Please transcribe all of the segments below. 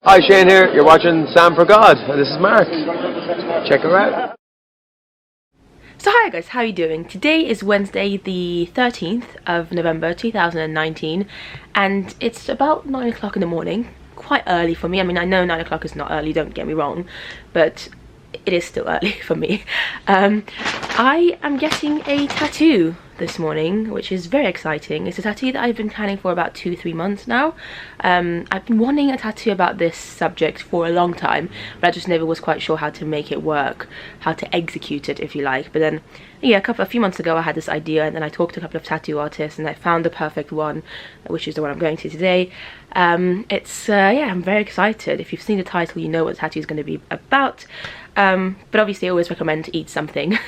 Hi, Shane here. You're watching Sam for God, and this is Mark. Check her out. So hi guys, how are you doing? Today is Wednesday the 13th of November 2019 and it's about 9 o'clock in the morning. Quite early for me. I mean, I know 9 o'clock is not early, don't get me wrong, but it is still early for me. I am getting a tattoo this morning, which is very exciting. It's a tattoo that I've been planning for about 2-3 months now. I've been wanting a tattoo about this subject for a long time, but I just never was quite sure how to make it work, how to execute it, if you like. But then, yeah, a few months ago I had this idea, and then I talked to a couple of tattoo artists and I found the perfect one, which is the one I'm going to today. Yeah, I'm very excited. If you've seen the title, you know what the tattoo is going to be about. But obviously I always recommend to eat something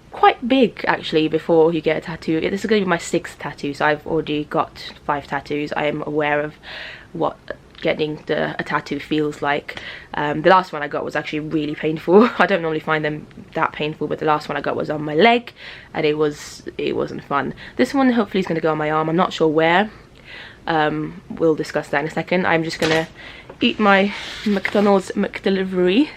quite big actually before you get a tattoo. This is going to be my 6th tattoo, so I've already got 5 tattoos. I am aware of what getting a tattoo feels like. The last one I got was actually really painful. I don't normally find them that painful, but the last one I got was on my leg and it wasn't fun. This one hopefully is going to go on my arm. I'm not sure where. We'll discuss that in a second. I'm just gonna eat my McDonald's McDelivery,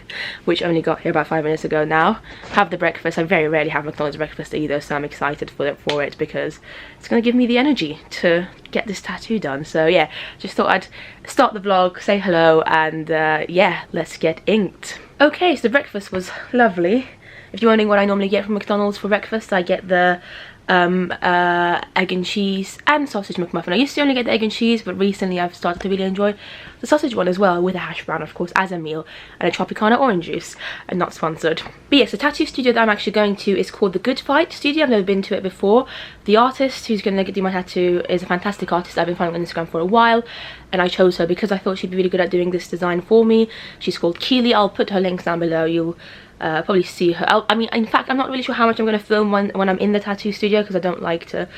which I only got here about 5 minutes ago now. Have the breakfast. I very rarely have McDonald's breakfast either, so I'm excited for it because it's gonna give me the energy to get this tattoo done. So yeah, just thought I'd start the vlog, say hello, and yeah, let's get inked. Okay, so the breakfast was lovely. If you're wondering what I normally get from McDonald's for breakfast, I get the egg and cheese and sausage McMuffin. I used to only get the egg and cheese, but recently I've started to really enjoy the sausage one as well, with a hash brown of course as a meal, and a Tropicana orange juice, and not sponsored. But yes, the tattoo studio that I'm actually going to is called the Good Fight Studio. I've never been to it before. The artist who's going to do my tattoo is a fantastic artist I've been following on Instagram for a while, and I chose her because I thought she'd be really good at doing this design for me. She's called Keely. I'll put her links down below. You'll probably see her. I mean, in fact, I'm not really sure how much I'm going to film when I'm in the tattoo studio, because I don't like to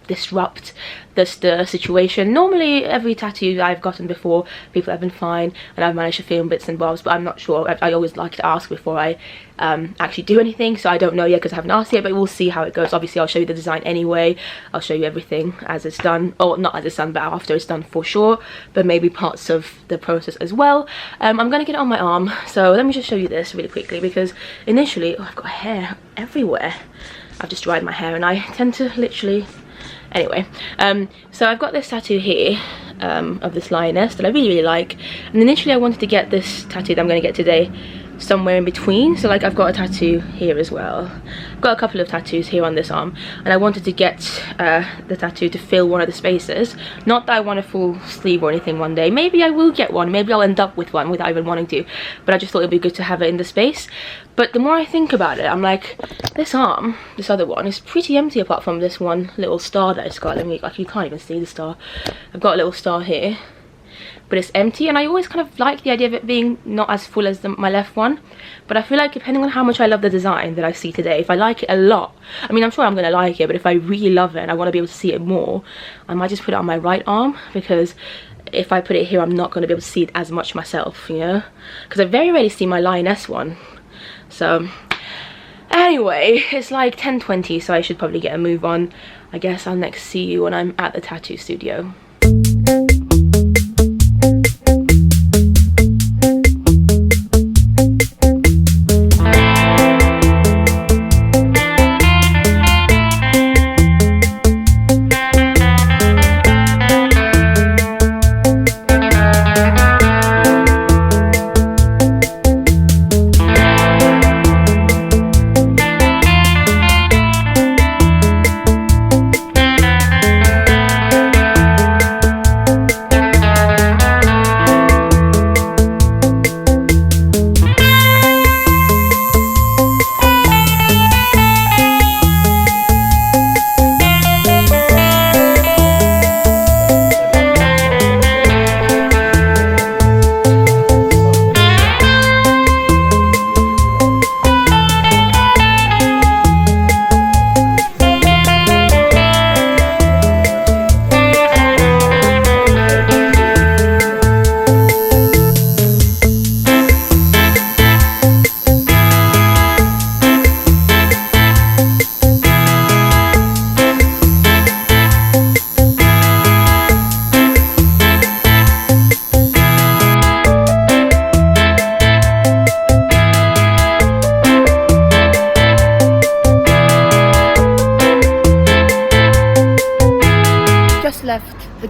disrupt the situation. Normally every tattoo I've gotten before, people have been fine and I've managed to film bits and bobs, but I'm not sure. I always like to ask before I actually do anything, so I don't know yet because I haven't asked yet, but we'll see how it goes. Obviously I'll show you the design anyway. I'll show you everything as it's done, or not as it's done, but after it's done for sure, but maybe parts of the process as well. I'm gonna get it on my arm, so let me just show you this really quickly, because initially, oh, I've got hair everywhere. I've just dried my hair and I tend to literally, anyway, so I've got this tattoo here of this lioness that I really like, and initially I wanted to get this tattoo that I'm going to get today somewhere in between. So like, I've got a tattoo here as well. I've got a couple of tattoos here on this arm, and I wanted to get the tattoo to fill one of the spaces. Not that I want a full sleeve or anything one day. Maybe I will get one, maybe I'll end up with one without even wanting to, but I just thought it'd be good to have it in the space. But the more I think about it, I'm like, this arm, this other one, is pretty empty apart from this one little star that it's got. Let me, like, you can't even see the star. I've got a little star here, but it's empty, and I always kind of like the idea of it being not as full as my left one. But I feel like depending on how much I love the design that I see today, if I like it a lot, I mean, I'm sure I'm going to like it, but if I really love it and I want to be able to see it more, I might just put it on my right arm, because if I put it here, I'm not going to be able to see it as much myself, you know, because I very rarely see my lioness one. So anyway, it's like 10:20, so I should probably get a move on. I guess I'll next see you when I'm at the tattoo studio.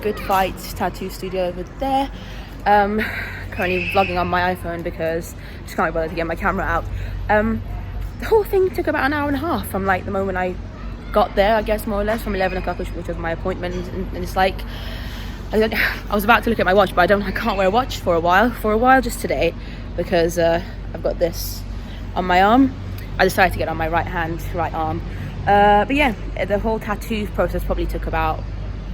Good Fight tattoo studio over there. Currently vlogging on my iPhone because I just can't be bothered to get my camera out. The whole thing took about an hour and a half from like the moment I got there, I guess, more or less, from 11 o'clock, which was my appointment. And it's like, I was about to look at my watch, but I can't wear a watch for a while, just today, because I've got this on my arm. I decided to get on my right arm. But yeah, the whole tattoo process probably took about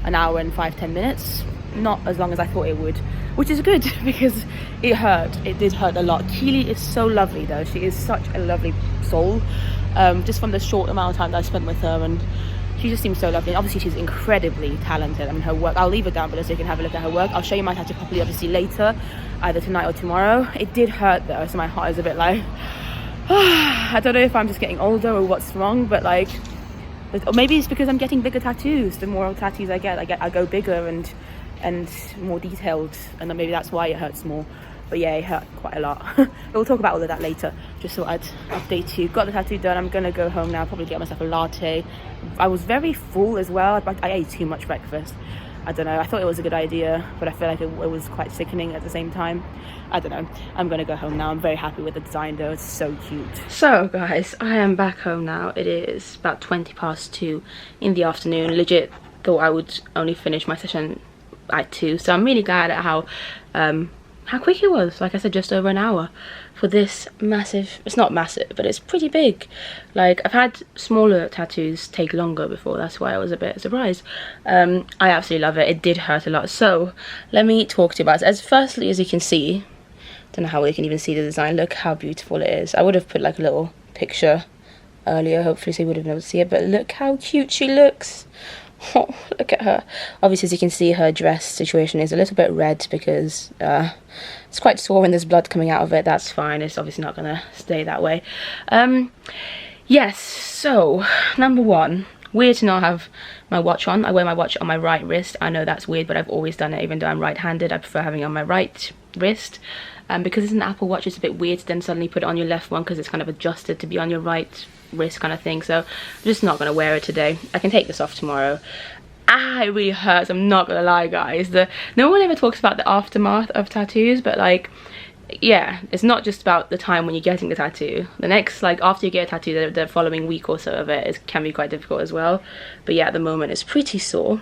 an hour and 5-10 minutes. Not as long as I thought it would, which is good because it hurt. It did hurt a lot. Keely is so lovely though. She is such a lovely soul. Just from the short amount of time that I spent with her, and she just seems so lovely. And obviously she's incredibly talented. I mean, her work, I'll leave it down below so you can have a look at her work. I'll show you my tattoo properly obviously later, either tonight or tomorrow. It did hurt though, so my heart is a bit like, I don't know if I'm just getting older or what's wrong, but like, or maybe it's because I'm getting bigger tattoos. The more tattoos I get, I go bigger and more detailed, and then maybe that's why it hurts more. But yeah, it hurt quite a lot. We'll talk about all of that later. Just thought I'd update you. Got the tattoo done. I'm gonna go home now, probably get myself a latte. I was very full as well. I ate too much breakfast. I don't know, I thought it was a good idea, but I feel like it was quite sickening at the same time. I don't know, I'm gonna go home now. I'm very happy with the design though, it's so cute. So guys, I am back home now. It is about 2:20 in the afternoon. Legit thought I would only finish my session at 2, so I'm really glad at how quick it was. Like I said, just over an hour for this massive, it's not massive, but it's pretty big. Like, I've had smaller tattoos take longer before, that's why I was a bit surprised. I absolutely love it. It did hurt a lot, so let me talk to you about it. Firstly, as you can see, don't know how you can even see the design. Look how beautiful it is. I would have put like a little picture earlier, hopefully, so you would have been able to see it, but look how cute she looks. Oh, look at her. Obviously, as you can see, her dress situation is a little bit red because it's quite sore and there's blood coming out of it. That's fine, it's obviously not gonna stay that way. Yes, so number one, weird to not have my watch on. I wear my watch on my right wrist. I know that's weird, but I've always done it. Even though I'm right-handed, I prefer having it on my right wrist. Because it's an Apple Watch, it's a bit weird to then suddenly put it on your left one because it's kind of adjusted to be on your right wrist kind of thing. So I'm just not gonna wear it today. I can take this off tomorrow. It really hurts, I'm not gonna lie, guys. No one ever talks about the aftermath of tattoos, but like, yeah, it's not just about the time when you're getting the tattoo. The next, like, after you get a tattoo, the following week or so of it can be quite difficult as well. But yeah, at the moment it's pretty sore.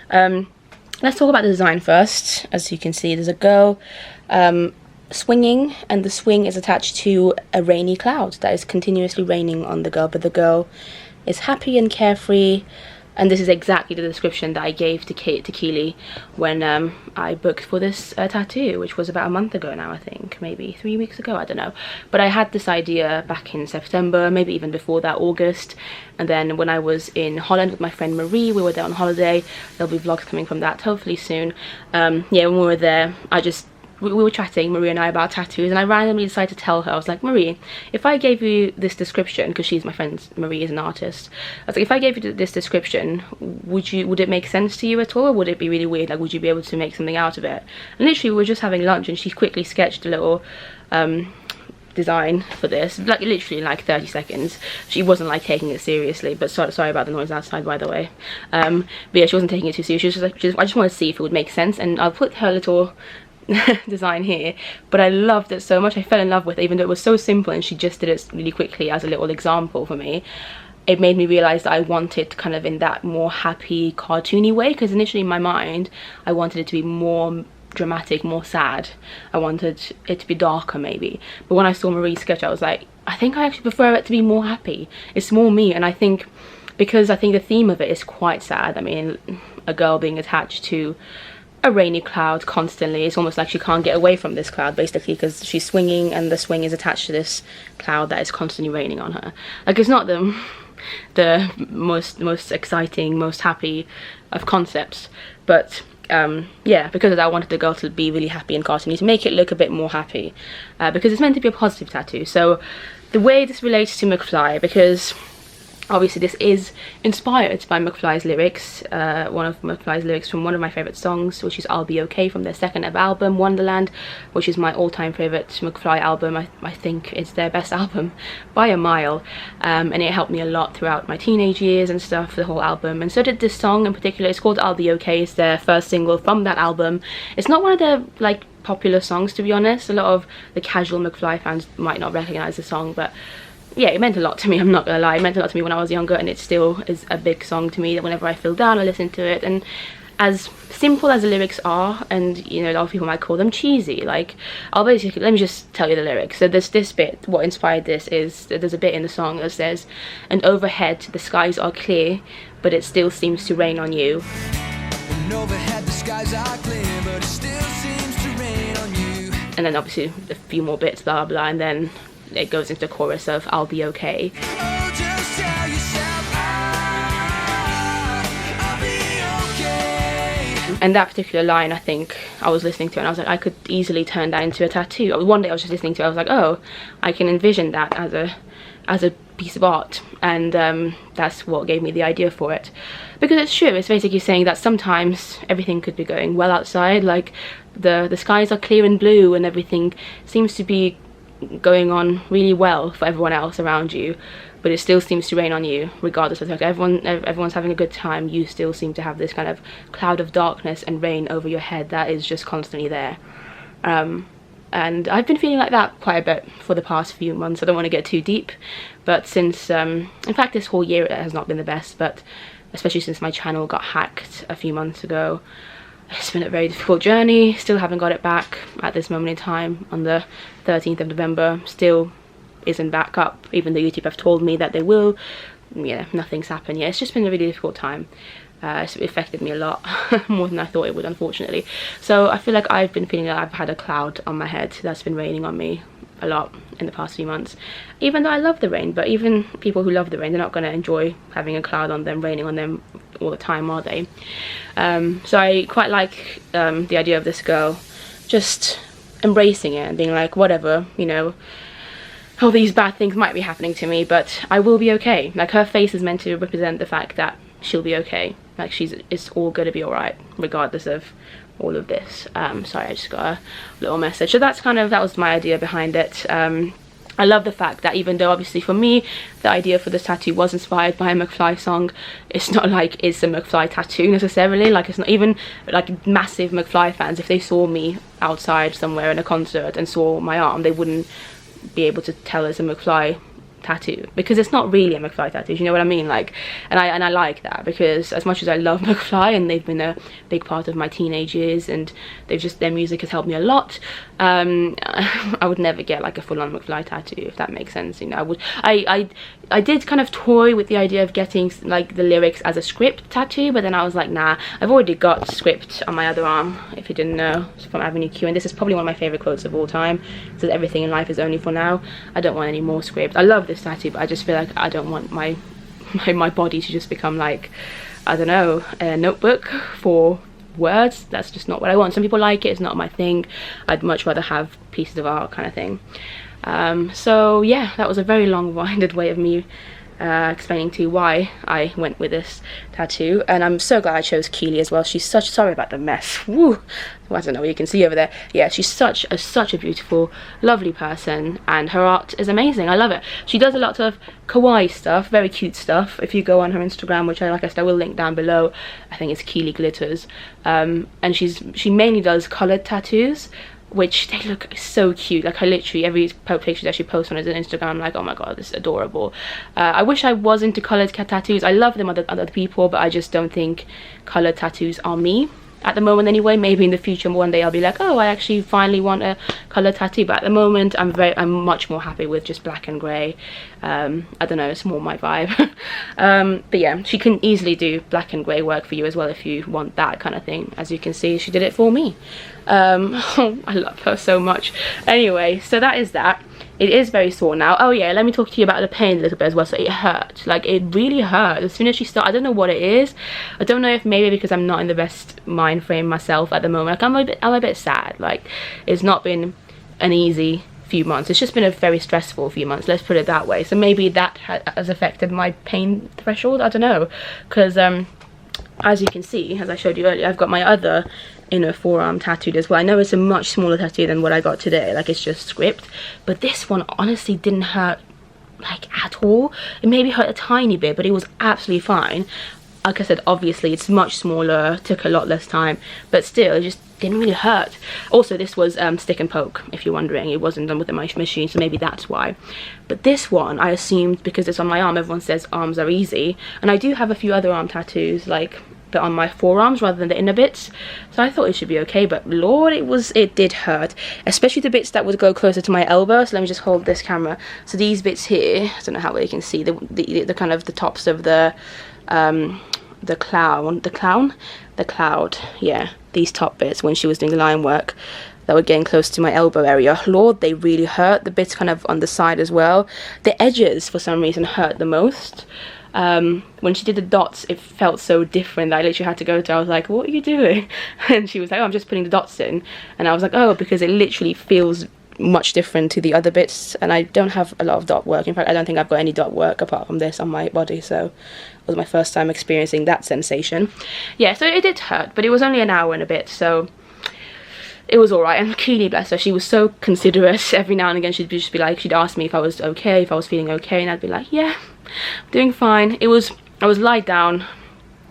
Let's talk about the design first. As you can see, there's a girl swinging, and the swing is attached to a rainy cloud that is continuously raining on the girl, but the girl is happy and carefree. And this is exactly the description that I gave to Keely when I booked for this tattoo, which was about a month ago now, I think, maybe 3 weeks ago, I don't know. But I had this idea back in September, maybe even before that, August. And then when I was in Holland with my friend Marie, we were there on holiday. There'll be vlogs coming from that hopefully soon. Yeah, when we were there, we were chatting, Marie and I, about tattoos, and I randomly decided to tell her, I was like, Marie, if I gave you this description, because she's my friend, Marie is an artist, I was like, if I gave you this description, would it make sense to you at all, or would it be really weird? Like, would you be able to make something out of it? And literally, we were just having lunch, and she quickly sketched a little design for this, like literally in like 30 seconds. She wasn't like taking it seriously, but sorry about the noise outside, by the way. But yeah, she wasn't taking it too seriously. She was just like, I just wanted to see if it would make sense, and I'll put her little design here, but I loved it so much. I fell in love with it, even though it was so simple and she just did it really quickly as a little example for me. It made me realize that I wanted kind of in that more happy, cartoony way, because initially in my mind I wanted it to be more dramatic, more sad. I wanted it to be darker maybe, but when I saw Marie's sketch, I was like, I think I actually prefer it to be more happy. It's more me, and I think because I think the theme of it is quite sad. I mean, a girl being attached to a rainy cloud constantly. It's almost like she can't get away from this cloud, basically, because she's swinging and the swing is attached to this cloud that is constantly raining on her. Like, it's not the most exciting, most happy of concepts, but yeah, because of that, I wanted the girl to be really happy and cartoony, to make it look a bit more happy, because it's meant to be a positive tattoo. So the way this relates to McFly, because Obviously this is inspired by McFly's lyrics, one of McFly's lyrics from one of my favourite songs, which is I'll Be Okay from their second ever album, Wonderland, which is my all-time favourite McFly album. I think it's their best album by a mile, and it helped me a lot throughout my teenage years and stuff, the whole album. And so did this song in particular. It's called I'll Be Okay. It's their first single from that album. It's not one of their like popular songs, to be honest. A lot of the casual McFly fans might not recognise the song, but yeah, it meant a lot to me, I'm not gonna lie. It meant a lot to me when I was younger, and it still is a big song to me, that whenever I feel down I listen to it. And as simple as the lyrics are, and you know, a lot of people might call them cheesy, like, I'll basically, let me just tell you the lyrics. So there's this bit, what inspired this is that there's a bit in the song that says, and overhead the skies are clear, but it still seems to rain on you. And overhead the skies are clear, but it still seems to rain on you. And then obviously a few more bits, blah blah, and then it goes into the chorus of I'll Be Okay. Oh, just tell yourself I'll be okay. And that particular line, I think I was listening to, and I was like, I could easily turn that into a tattoo. One day I was just listening to it, I was like, oh, I can envision that as a piece of art, and that's what gave me the idea for it. Because it's true, it's basically saying that sometimes everything could be going well outside, like the skies are clear and blue and everything seems to be going on really well for everyone else around you, but it still seems to rain on you regardless of the fact everyone's having a good time. You still seem to have this kind of cloud of darkness and rain over your head that is just constantly there. And I've been feeling like that quite a bit for the past few months. I don't want to get too deep, but since in fact this whole year it has not been the best, but especially since my channel got hacked a few months ago, it's been a very difficult journey. Still haven't got it back at this moment in time. On the 13th of November, still isn't back up, even though YouTube have told me that they will. Yeah, nothing's happened yet. It's just been a really difficult time. It's affected me a lot, more than I thought it would, unfortunately. So I feel like I've been feeling like I've had a cloud on my head that's been raining on me a lot in the past few months, even though I love the rain. But even people who love the rain, they're not going to enjoy having a cloud on them, raining on them all the time, are they? So I quite like the idea of this girl just embracing it and being like, whatever, you know, all these bad things might be happening to me, but I will be okay. Like, her face is meant to represent the fact that she'll be okay. Like, it's all gonna be alright regardless of all of this. Sorry, I just got a little message. So that was my idea behind it. I love the fact that even though obviously for me the idea for this tattoo was inspired by a McFly song, it's not like it's a McFly tattoo necessarily. Like, it's not even like massive McFly fans, if they saw me outside somewhere in a concert and saw my arm, they wouldn't be able to tell it's a McFly tattoo, because it's not really a McFly tattoo, you know what I mean? Like, and I like that, because as much as I love McFly and they've been a big part of my teenage years and their music has helped me a lot, I would never get like a full-on McFly tattoo, if that makes sense. You know, I did kind of toy with the idea of getting like the lyrics as a script tattoo, but then I was like, nah, I've already got script on my other arm, if you didn't know. It's from Avenue Q, and this is probably one of my favorite quotes of all time. It says, everything in life is only for now. I don't want any more script. I love this tattoo, but I just feel like I don't want my body to just become like, I don't know, a notebook for words. That's just not what I want. Some people like it, it's not my thing. I'd much rather have pieces of art kind of thing. So yeah, that was a very long-winded way of me explaining to you why I went with this tattoo, and I'm so glad I chose Keely as well. She's sorry about the mess. Woo! I don't know what you can see over there. Yeah, she's such a beautiful, lovely person, and her art is amazing. I love it. She does a lot of kawaii stuff, very cute stuff. If you go on her Instagram, which like I said, I will link down below, I think it's Keely Glitters, and she mainly does coloured tattoos, which they look so cute. Like, I literally, every picture that she posts on his Instagram, I'm like, oh my god, this is adorable. I wish I was into coloured tattoos. I love them other people, but I just don't think coloured tattoos are me at the moment anyway. Maybe in the future one day I'll be like, oh, I actually finally want a coloured tattoo, but at the moment I'm much more happy with just black and grey. I don't know, it's more my vibe. But yeah, she can easily do black and grey work for you as well if you want that kind of thing. As you can see, she did it for me. I love her so much. Anyway, so that is that. It is very sore now. Oh yeah, let me talk to you about the pain a little bit as well. So it hurt, like it really hurt as soon as she started. I don't know what it is. I don't know if maybe because I'm not in the best mind frame myself at the moment. Like I'm a bit sad. Like, it's not been an easy few months. It's just been a very stressful few months, let's put it that way. So maybe that has affected my pain threshold, I don't know, because as you can see, as I showed you earlier, I've got my other inner forearm tattooed as well. I know it's a much smaller tattoo than what I got today, like it's just script, but this one honestly didn't hurt like at all. It maybe hurt a tiny bit, but it was absolutely fine. Like I said, obviously it's much smaller, took a lot less time, but still it just didn't really hurt. Also, this was stick and poke, if you're wondering. It wasn't done with a machine, so maybe that's why. But this one, I assumed because it's on my arm, everyone says arms are easy, and I do have a few other arm tattoos, like, but on my forearms rather than the inner bits, so I thought it should be okay. But lord, it did hurt, especially the bits that would go closer to my elbow. So let me just hold this camera. So these bits here, I don't know how well you can see the kind of the tops of the cloud, yeah, these top bits when she was doing the line work that were getting close to my elbow area. Lord, they really hurt. The bits kind of on the side as well, the edges for some reason hurt the most. When she did the dots, it felt so different that I literally had to go to her. I was like, what are you doing? And she was like, oh, I'm just putting the dots in. And I was like, oh, because it literally feels much different to the other bits, and I don't have a lot of dot work. In fact, I don't think I've got any dot work apart from this on my body, so it was my first time experiencing that sensation. Yeah, so it did hurt, but it was only an hour and a bit, so it was alright. And Keely, bless her, she was so considerate. Every now and again she'd just be like, she'd ask me if I was okay, if I was feeling okay, and I'd be like, yeah, I'm doing fine. I was lied down.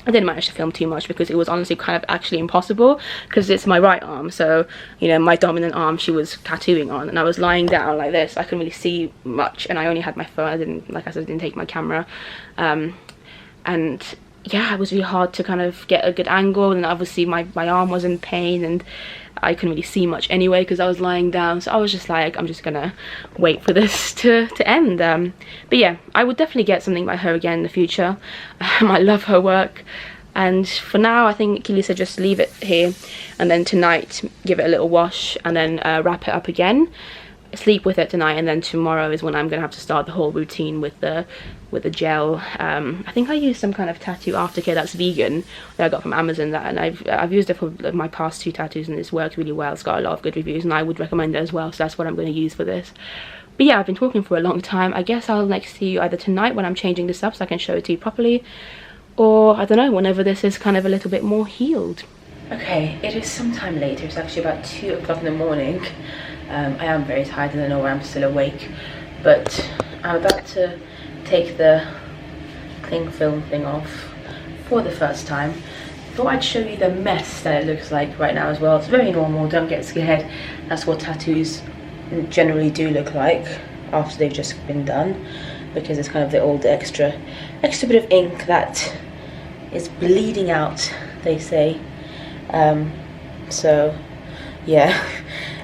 I didn't manage to film too much because it was honestly kind of actually impossible, because it's my right arm, so you know, my dominant arm she was tattooing on, and I was lying down like this. I couldn't really see much, and I only had my phone. I didn't, like I said, I didn't take my camera, and yeah, it was really hard to kind of get a good angle, and obviously my arm was in pain, and I couldn't really see much anyway because I was lying down. So I was just like, I'm just gonna wait for this to end. But yeah, I would definitely get something by her again in the future. I love her work, and for now I think Keely said just leave it here, and then tonight give it a little wash, and then wrap it up again, sleep with it tonight, and then tomorrow is when I'm gonna have to start the whole routine with the gel. I think I used some kind of tattoo aftercare that's vegan that I got from Amazon, and I've used it for my past 2 tattoos, and it's worked really well. It's got a lot of good reviews, and I would recommend it as well, so that's what I'm going to use for this. But yeah, I've been talking for a long time. I guess I'll next see you either tonight when I'm changing this up so I can show it to you properly, or I don't know, whenever this is kind of a little bit more healed. Okay, it is sometime later. It's actually about 2 o'clock in the morning. I am very tired, and I know I'm still awake, but I'm about to take the cling film thing off for the first time. Thought I'd show you the mess that it looks like right now as well. It's very normal, don't get scared. That's what tattoos generally do look like after they've just been done, because it's kind of the old extra bit of ink that is bleeding out, they say. So yeah,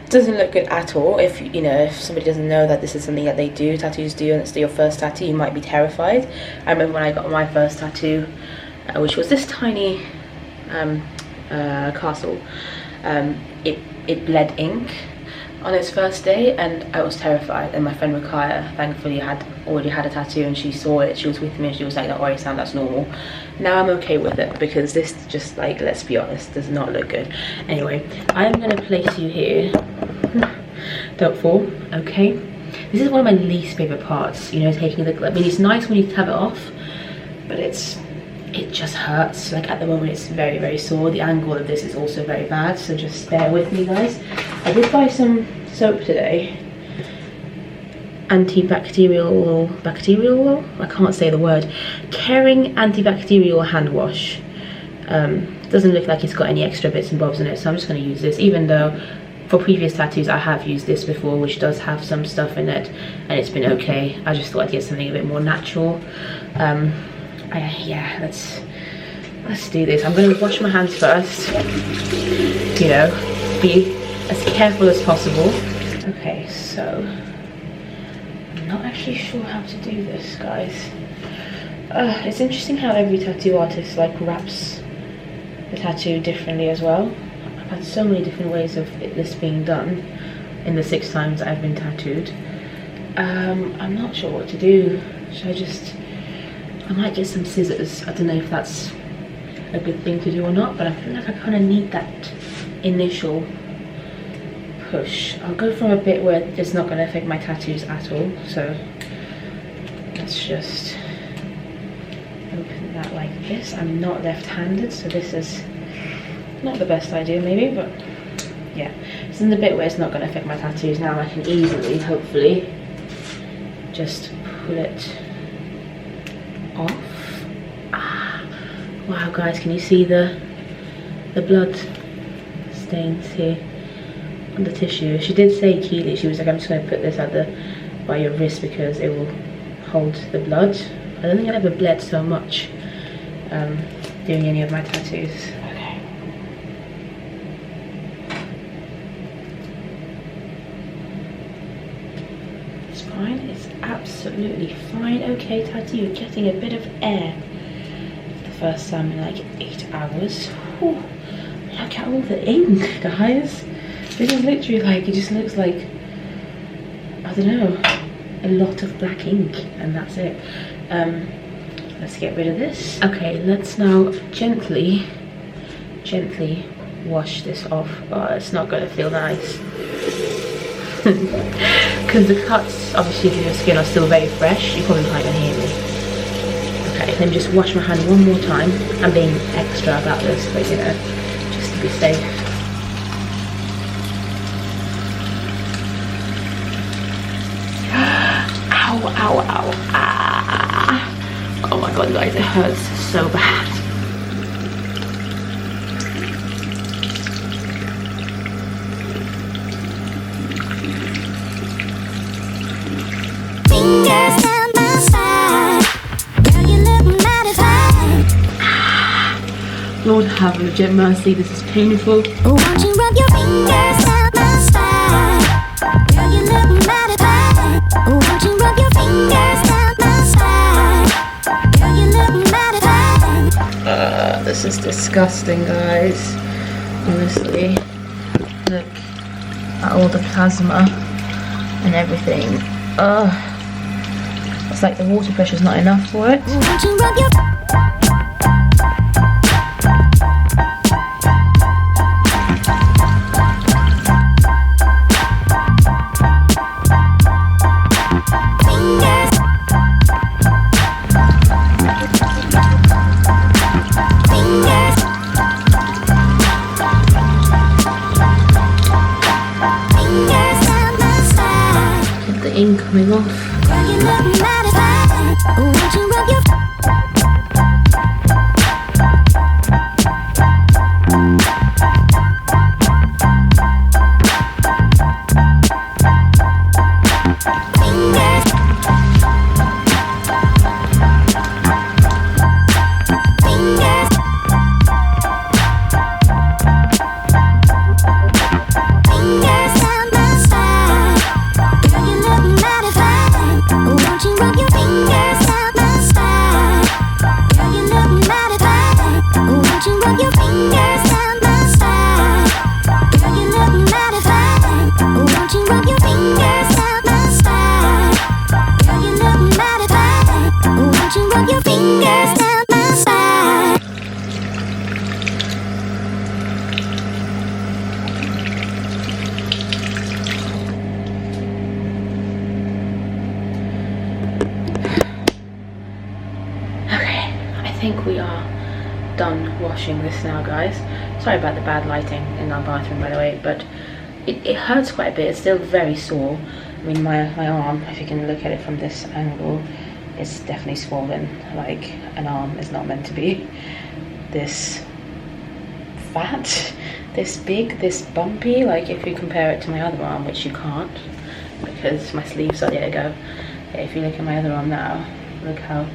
it doesn't look good at all. If you know, if somebody doesn't know that this is something that they do, tattoos do, and it's your first tattoo, you might be terrified. I remember when I got my first tattoo, which was this tiny castle, it bled ink on its first day, and I was terrified. And my friend Rakaya thankfully had already had a tattoo, and she saw it, she was with me, and she was like, don't worry Sam, that's normal. Now I'm okay with it, because this just, like, let's be honest, does not look good. Anyway, I'm gonna place you here. Don't fall, okay? This is one of my least favorite parts, you know, taking the, I mean, it's nice when you have it off, but it just hurts. Like at the moment it's very, very sore. The angle of this is also very bad, so just bear with me, guys. I did buy some soap today, antibacterial, I can't say the word, caring antibacterial hand wash. Doesn't look like it's got any extra bits and bobs in it, so I'm just going to use this, even though for previous tattoos I have used this before, which does have some stuff in it, and it's been okay. I just thought I'd get something a bit more natural. Yeah, let's do this. I'm going to wash my hands first, you know, be as careful as possible. Okay, so I'm not actually sure how to do this, guys. It's interesting how every tattoo artist like wraps the tattoo differently as well. I've had so many different ways of this being done in the 6 times I've been tattooed. I'm not sure what to do. Should I might get some scissors. I don't know if that's a good thing to do or not, but I feel like I kind of need that initial push. I'll go from a bit where it's not going to affect my tattoos at all. So let's just open that like this. I'm not left-handed, so this is not the best idea maybe, but yeah. It's in the bit where it's not going to affect my tattoos. Now I can easily, hopefully, just pull it off. Wow guys, can you see the blood stains here on the tissue? She did say Keely, she was like, I'm just going to put this by your wrist because it will hold the blood. I don't think I ever bled so much doing any of my tattoos. Okay. It's fine, it's absolutely fine. Okay, tattoo, you're getting a bit of air for the first time in like 8 hours. Whew. Look at all the ink, guys. This is literally like, it just looks like, I don't know, a lot of black ink, and that's it. Let's get rid of this. Okay, let's now gently wash this off. Oh, it's not gonna feel nice. Because the cuts, obviously, to your skin are still very fresh. You probably can't even hear me. Okay, let me just wash my hand one more time. I'm being extra about this, but you know, just to be safe. Ow, ow, ow, ah. Oh my god, guys, it hurts so bad. Fingers down my spine, girl, you look mighty fine. Lord have legit mercy, this is painful. Won't you rub your fingers down my spine, girl, you look mighty fine. Won't you rub your fingers down my spine, girl, you look mighty fine. This is disgusting, guys. Honestly, look at all the plasma and everything. It's like the water pressure's not enough for it. Won't you rub your ink coming off. girl, you look mighty fine. Won't you rub your I think we are done washing this now, guys. Sorry about the bad lighting in our bathroom, by the way, but it hurts quite a bit. It's still very sore. I mean, my arm, if you can look at it from this angle, it's definitely swollen. Like, an arm is not meant to be this fat, this big, this bumpy. Like, if you compare it to my other arm, which you can't because my sleeves are, there you go. Okay, if you look at my other arm now, look how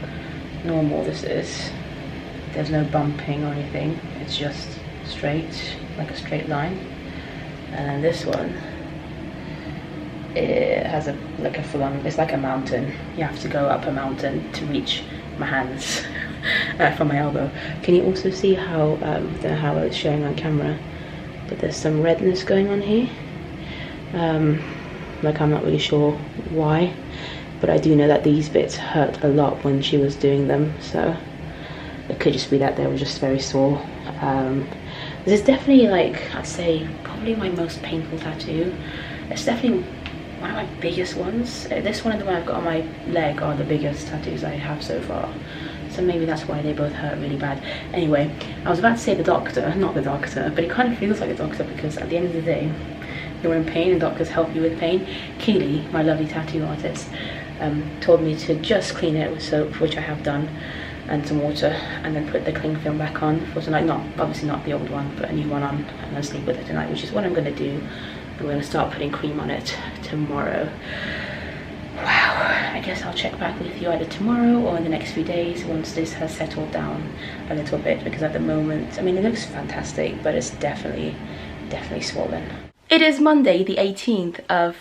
normal this is. There's no bumping or anything, it's just straight, like a straight line. And then this one, it has like a full on, it's like a mountain. You have to go up a mountain to reach my hands from my elbow. Can you also see how, I don't know how it's showing on camera, but there's some redness going on here. Like, I'm not really sure why, but I do know that these bits hurt a lot when she was doing them, so it could just be that they were just very sore. This is definitely, like, I'd say probably my most painful tattoo. It's definitely one of my biggest ones. This one and the one I've got on my leg are the biggest tattoos I have so far. So maybe that's why they both hurt really bad. Anyway, I was about to say the doctor, not the doctor, but it kind of feels like a doctor because at the end of the day, you're in pain and doctors help you with pain. Keely, my lovely tattoo artist, told me to just clean it with soap, which I have done, and some water, and then put the cling film back on for tonight. Not, obviously not the old one, but a new one on, and then sleep with it tonight, which is what I'm gonna do. I'm gonna start putting cream on it tomorrow. Wow, I guess I'll check back with you either tomorrow or in the next few days once this has settled down a little bit, because at the moment, I mean, it looks fantastic, but it's definitely swollen. It is Monday, the 18th of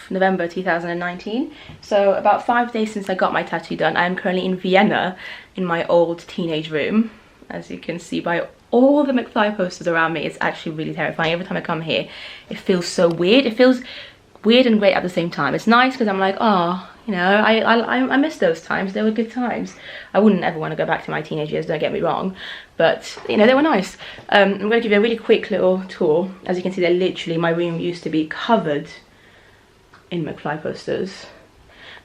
November 2019, so about 5 days since I got my tattoo done. I am currently in Vienna in my old teenage room, as you can see by all the McFly posters around me. It's actually really terrifying. Every time I come here, it feels so weird. It feels weird and great at the same time. It's nice because I'm like, oh, you know, I miss those times. They were good times. I wouldn't ever want to go back to my teenage years, don't get me wrong, but you know, they were nice. I'm going to give you a really quick little tour. As you can see, they're literally, my room used to be covered in McFly posters.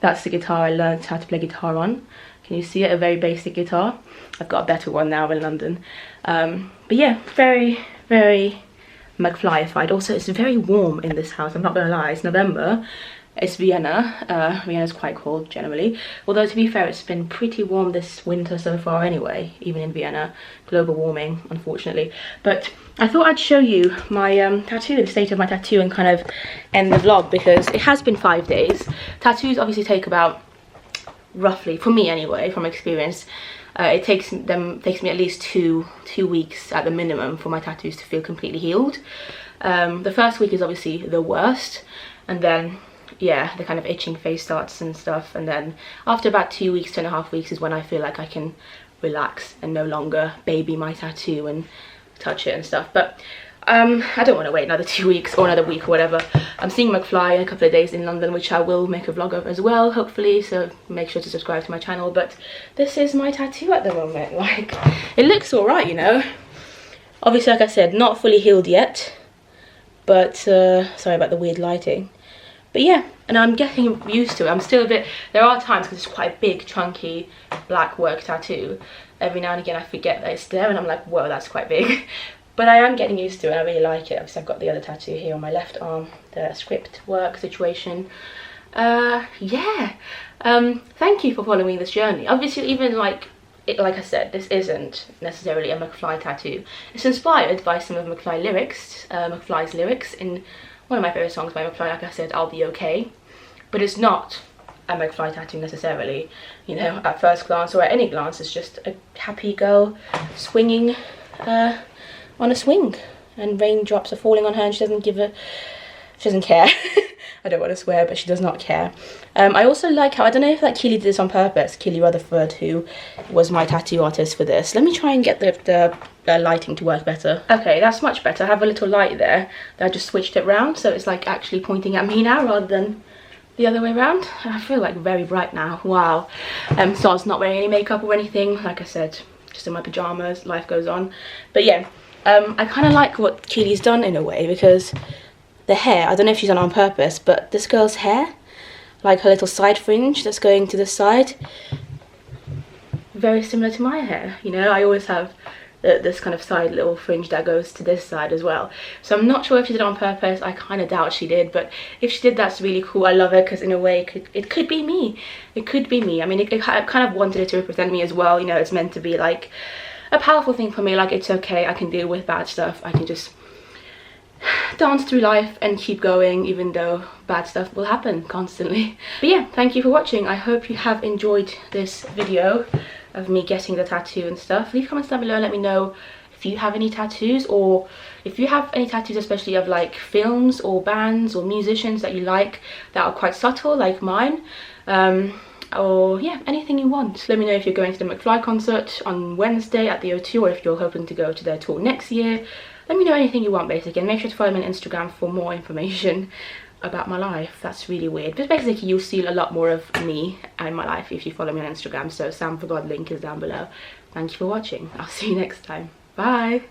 That's the guitar I learned how to play guitar on. Can you see it? A very basic guitar. I've got a better one now in London. But yeah, very, very McFly-ified. Also, it's very warm in this house, I'm not gonna lie. It's November, it's Vienna. Vienna's quite cold generally, although to be fair, it's been pretty warm this winter so far anyway, even in Vienna. Global warming, unfortunately. But I thought I'd show you my tattoo, the state of my tattoo, and kind of end the vlog, because it has been 5 days. Tattoos obviously take about, roughly, for me anyway, from experience, it takes me at least two weeks at the minimum for my tattoos to feel completely healed. The first week is obviously the worst, and then yeah, the kind of itching phase starts and stuff, and then after about 2 weeks, 2.5 weeks is when I feel like I can relax and no longer baby my tattoo and touch it and stuff. But I don't want to wait another 2 weeks or another week or whatever. I'm seeing McFly in a couple of days in London, which I will make a vlog of as well, hopefully, so make sure to subscribe to my channel. But this is my tattoo at the moment. Like, it looks alright, you know. Obviously, like I said, not fully healed yet, but sorry about the weird lighting. But yeah, and I'm getting used to it. I'm still a bit, there are times, because it's quite a big, chunky, black work tattoo, every now and again I forget that it's there and I'm like, whoa, that's quite big. But I am getting used to it, I really like it. Obviously I've got the other tattoo here on my left arm, the script work situation. Yeah, thank you for following this journey. Obviously, even like I said, this isn't necessarily a McFly tattoo. It's inspired by some of McFly's lyrics in one of my favourite songs by McFly, like I said, I'll Be Okay. But it's not a McFly tattoo necessarily, you know, at first glance or at any glance. It's just a happy girl swinging on a swing, and raindrops are falling on her and she doesn't care. I don't want to swear, but she does not care. I also like how, I don't know if like Keely did this on purpose, Keely Rutherford, who was my tattoo artist for this. Let me try and get the lighting to work better. Okay, that's much better. I have a little light there that I just switched it round, so it's like actually pointing at me now rather than the other way around. I feel like very bright now. Wow. So I was not wearing any makeup or anything. Like I said, just in my pajamas, life goes on. But yeah, I kind of like what Keely's done in a way, because the hair, I don't know if she's done it on purpose, but this girl's hair, like her little side fringe that's going to the side, very similar to my hair. You know, I always have this kind of side little fringe that goes to this side as well. So I'm not sure if she did it on purpose. I kind of doubt she did, but if she did, that's really cool. I love it, because in a way it could be me. It could be me. I mean, I kind of wanted it to represent me as well. You know, it's meant to be like a powerful thing for me. Like, it's okay, I can deal with bad stuff. I can just dance through life and keep going, even though bad stuff will happen constantly. But yeah, thank you for watching. I hope you have enjoyed this video of me getting the tattoo and stuff. Leave comments down below and let me know if you have any tattoos, or if you have any tattoos especially of like films or bands or musicians that you like that are quite subtle like mine, or yeah, anything you want. Let me know if you're going to the McFly concert on Wednesday at the O2, or if you're hoping to go to their tour next year. Let me know anything you want, basically, and make sure to follow me on Instagram for more information about my life. That's really weird, but basically you'll see a lot more of me and my life if you follow me on Instagram. So Sam for God link is down below. Thank you for watching. I'll see you next time. Bye.